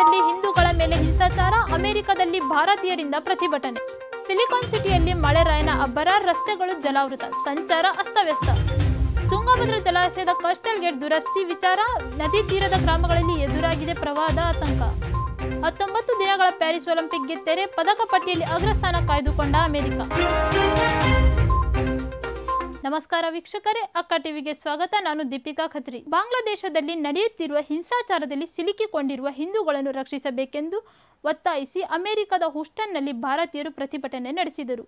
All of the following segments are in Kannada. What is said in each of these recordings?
ರಾಜ್ಯದಲ್ಲಿ ಹಿಂದೂಗಳ ಮೇಲೆ ಹಿಂಸಾಚಾರ, ಅಮೆರಿಕದಲ್ಲಿ ಭಾರತೀಯರಿಂದ ಪ್ರತಿಭಟನೆ. ಸಿಲಿಕಾನ್ ಸಿಟಿಯಲ್ಲಿ ಮಳೆರಾಯನ ಅಬ್ಬರ, ರಸ್ತೆಗಳು ಜಲಾವೃತ, ಸಂಚಾರ ಅಸ್ತವ್ಯಸ್ತ. ತುಂಗಭದ್ರಾ ಜಲಾಶಯದ ಕೋಸ್ಟಲ್ ಗೇಟ್ ದುರಸ್ತಿ ವಿಚಾರ, ನದಿ ತೀರದ ಗ್ರಾಮಗಳಲ್ಲಿ ಎದುರಾಗಿದೆ ಪ್ರವಾಹದ ಆತಂಕ. 19 ದಿನಗಳ ಪ್ಯಾರಿಸ್ ಒಲಿಂಪಿಕ್ಗೆ ತೆರೆ, ಪದಕ ಪಟ್ಟಿಯಲ್ಲಿ ಅಗ್ರಸ್ಥಾನ ಕಾಯ್ದುಕೊಂಡ ಅಮೆರಿಕ. ನಮಸ್ಕಾರ ವೀಕ್ಷಕರೇ, ಅಕ್ಕ ಟಿವಿಗೆ ಸ್ವಾಗತ. ನಾನು ದೀಪಿಕಾ ಖತ್ರಿ. ಬಾಂಗ್ಲಾದೇಶದಲ್ಲಿ ನಡೆಯುತ್ತಿರುವ ಹಿಂಸಾಚಾರದಲ್ಲಿ ಸಿಲುಕಿಕೊಂಡಿರುವ ಹಿಂದೂಗಳನ್ನು ರಕ್ಷಿಸಬೇಕೆಂದು ಒತ್ತಾಯಿಸಿ ಅಮೆರಿಕದ ಹೂಸ್ಟನ್ನಲ್ಲಿ ಭಾರತೀಯರು ಪ್ರತಿಭಟನೆ ನಡೆಸಿದರು.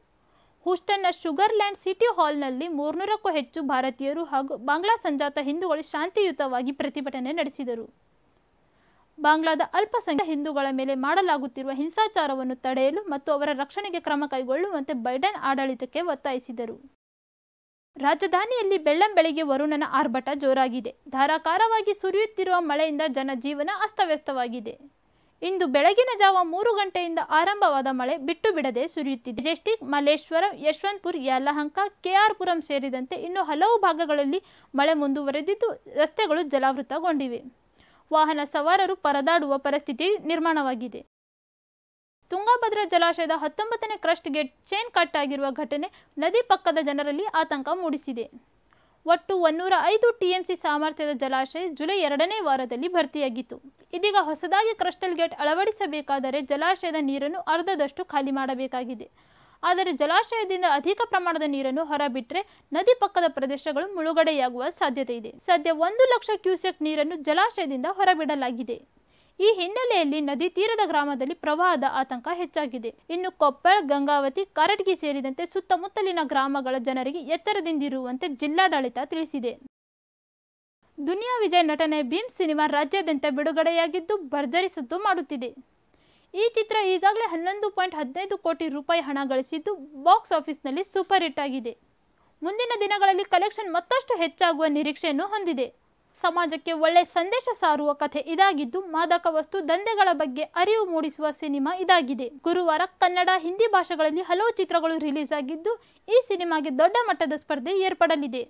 ಹೂಸ್ಟನ್ನ ಶುಗರ್ಲ್ಯಾಂಡ್ ಸಿಟಿ ಹಾಲ್ನಲ್ಲಿ 300ಕ್ಕೂ ಹೆಚ್ಚು ಭಾರತೀಯರು ಹಾಗೂ ಬಾಂಗ್ಲಾ ಸಂಜಾತ ಹಿಂದೂಗಳು ಶಾಂತಿಯುತವಾಗಿ ಪ್ರತಿಭಟನೆ ನಡೆಸಿದರು. ಬಾಂಗ್ಲಾದ ಅಲ್ಪಸಂಖ್ಯಾತ ಹಿಂದೂಗಳ ಮೇಲೆ ಮಾಡಲಾಗುತ್ತಿರುವ ಹಿಂಸಾಚಾರವನ್ನು ತಡೆಯಲು ಮತ್ತು ಅವರ ರಕ್ಷಣೆಗೆ ಕ್ರಮ ಕೈಗೊಳ್ಳುವಂತೆ ಬೈಡೆನ್ ಆಡಳಿತಕ್ಕೆ ಒತ್ತಾಯಿಸಿದರು. ರಾಜಧಾನಿಯಲ್ಲಿ ಬೆಳ್ಳಂಬೆಳಿಗ್ಗೆ ವರುಣನ ಆರ್ಭಟ ಜೋರಾಗಿದೆ. ಧಾರಾಕಾರವಾಗಿ ಸುರಿಯುತ್ತಿರುವ ಮಳೆಯಿಂದ ಜನಜೀವನ ಅಸ್ತವ್ಯಸ್ತವಾಗಿದೆ. ಇಂದು ಬೆಳಗಿನ ಜಾವ 3 ಗಂಟೆಯಿಂದ ಆರಂಭವಾದ ಮಳೆ ಬಿಟ್ಟು ಬಿಡದೆ ಸುರಿಯುತ್ತಿದೆ. ಮೆಜೆಸ್ಟಿಕ್, ಮಲ್ಲೇಶ್ವರಂ, ಯಶವಂತಪುರ, ಯಲಹಂಕ, ಕೆಆರ್ ಪುರಂ ಸೇರಿದಂತೆ ಇನ್ನು ಹಲವು ಭಾಗಗಳಲ್ಲಿ ಮಳೆ ಮುಂದುವರೆದಿದ್ದು ರಸ್ತೆಗಳು ಜಲಾವೃತಗೊಂಡಿವೆ. ವಾಹನ ಸವಾರರು ಪರದಾಡುವ ಪರಿಸ್ಥಿತಿ ನಿರ್ಮಾಣವಾಗಿದೆ. ತುಂಗಭದ್ರಾ ಜಲಾಶಯದ 19ನೇ ಕ್ರಸ್ಟ್ ಗೇಟ್ ಚೈನ್ ಕಟ್ ಆಗಿರುವ ಘಟನೆ ನದಿ ಪಕ್ಕದ ಜನರಲ್ಲಿ ಆತಂಕ ಮೂಡಿಸಿದೆ. ಒಟ್ಟು 105 ಟಿಎಂಸಿ ಸಾಮರ್ಥ್ಯದ ಜಲಾಶಯ ಜುಲೈ 2ನೇ ವಾರದಲ್ಲಿ ಭರ್ತಿಯಾಗಿತ್ತು. ಇದೀಗ ಹೊಸದಾಗಿ ಕ್ರಸ್ಟಲ್ ಗೇಟ್ ಅಳವಡಿಸಬೇಕಾದರೆ ಜಲಾಶಯದ ನೀರನ್ನು ಅರ್ಧದಷ್ಟು ಖಾಲಿ ಮಾಡಬೇಕಾಗಿದೆ. ಆದರೆ ಜಲಾಶಯದಿಂದ ಅಧಿಕ ಪ್ರಮಾಣದ ನೀರನ್ನು ಹೊರಬಿಟ್ಟರೆ ನದಿ ಪಕ್ಕದ ಪ್ರದೇಶಗಳು ಮುಳುಗಡೆಯಾಗುವ ಸಾಧ್ಯತೆ ಇದೆ. ಸದ್ಯ 1 ಲಕ್ಷ ಕ್ಯೂಸೆಕ್ ನೀರನ್ನು ಜಲಾಶಯದಿಂದ ಹೊರಬಿಡಲಾಗಿದೆ. ಈ ಹಿನ್ನೆಲೆಯಲ್ಲಿ ನದಿ ತೀರದ ಗ್ರಾಮದಲ್ಲಿ ಪ್ರವಾಹದ ಆತಂಕ ಹೆಚ್ಚಾಗಿದೆ. ಇನ್ನು ಕೊಪ್ಪಳ, ಗಂಗಾವತಿ, ಕಾರಟಗಿ ಸೇರಿದಂತೆ ಸುತ್ತಮುತ್ತಲಿನ ಗ್ರಾಮಗಳ ಜನರಿಗೆ ಎಚ್ಚರದಿಂದಿರುವಂತೆ ಜಿಲ್ಲಾಡಳಿತ ತಿಳಿಸಿದೆ. ದುನಿಯಾ ವಿಜಯ್ ನಟನೆಯ ಭೀಮ್ ಸಿನಿಮಾ ರಾಜ್ಯಾದ್ಯಂತ ಬಿಡುಗಡೆಯಾಗಿದ್ದು ಭರ್ಜರಿ ಸದ್ದು ಮಾಡುತ್ತಿದೆ. ಈ ಚಿತ್ರ ಈಗಾಗಲೇ 11.15 ಕೋಟಿ ರೂಪಾಯಿ ಹಣ ಗಳಿಸಿದ್ದು ಬಾಕ್ಸ್ ಆಫೀಸ್ನಲ್ಲಿ ಸೂಪರ್ ಹಿಟ್ ಆಗಿದೆ. ಮುಂದಿನ ದಿನಗಳಲ್ಲಿ ಕಲೆಕ್ಷನ್ ಮತ್ತಷ್ಟು ಹೆಚ್ಚಾಗುವ ನಿರೀಕ್ಷೆಯನ್ನು ಹೊಂದಿದೆ. ಸಮಾಜಕ್ಕೆ ಒಳ್ಳೆ ಸಂದೇಶ ಸಾರುವ ಕಥೆ ಇದಾಗಿದ್ದು ಮಾದಕ ವಸ್ತು ದಂಧೆಗಳ ಬಗ್ಗೆ ಅರಿವು ಮೂಡಿಸುವ ಸಿನಿಮಾ ಇದಾಗಿದೆ. ಗುರುವಾರ ಕನ್ನಡ, ಹಿಂದಿ ಭಾಷೆಗಳಲ್ಲಿ ಹಲವು ಚಿತ್ರಗಳು ರಿಲೀಸ್ ಆಗಿದ್ದು ಈ ಸಿನಿಮಾಗೆ ದೊಡ್ಡ ಮಟ್ಟದ ಸ್ಪರ್ಧೆ ಏರ್ಪಡಲಿದೆ.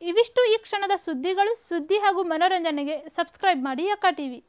ಇವಿಷ್ಟು ಈ ಕ್ಷಣದ ಸುದ್ದಿಗಳು. ಸುದ್ದಿ ಹಾಗೂ ಮನೋರಂಜನೆಗೆ ಸಬ್ಸ್ಕ್ರೈಬ್ ಮಾಡಿ ಅಕ್ಕ ಟಿವಿ.